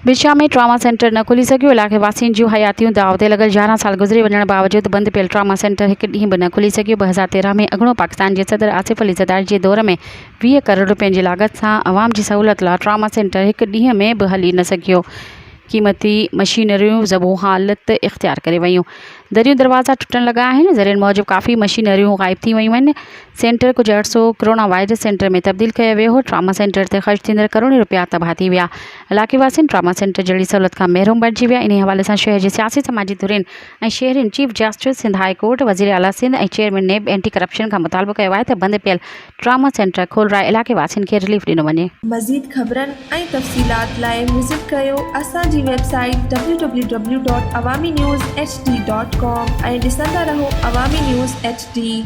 बिछा में trauma centre न खुली सघियो। इलाइक़े वासियुनि जूं हयातियूं दाव ते लॻल। 11 साल गुज़री वञण बावजूदि बंदि पियल ट्रामा सेंटर हिकु ॾींहुं बि न खुली सघियो। 2013 में अॻूणो पाकिस्तान जे सदर आसिफ अली ज़रदारी जे दौर में 20 करोड़ रुपयनि जी लागत सां अवाम जी सहूलियत लाइ ट्रामा सेंटर हिकु ॾींहं में बि हली न सघियो। क़ीमती मशीनरियूं ज़बो हालत इख़्तियार करे वयूं। दरियूं दरवाज़ा टुटण लॻा आहिनि। ज़रियनि मूजिबि काफ़ी मशीनरियूं ग़ाइब थी वयूं आहिनि। सेंटर कुझु अरसो कोरोना वायरस सेंटर में तब्दील कयो वियो हो। ट्रामा सेंटर ते ख़र्च थींदड़ करोड़ें रुपया तबाह थी विया। इलाइक़े वासियुनि ट्रामा सेंटर जहिड़ी सहूलियत खां महरूम बणिजी विया। इन हवाले सां शहर जे सियासी समाजी धुरियुनि ऐं शहरियुनि chief justice Sindh high court, वज़ीर आला सिंध ऐं चेयरमैन नेब एंटी करप्शन खां मुतालबो कयो आहे त बंदि पियल ट्रामा सेंटर खोलराए इलाइक़े वासियुनि खे रिलीफ ॾिनो वञे। मज़ीद ख़बरनि ऐं तफ़सीलात लाइ विज़िट कयो असांजी वेबसाइट www.awamiNewsHD.com ऐं ॾिसंदा रहो अवामी न्यूज़ HD।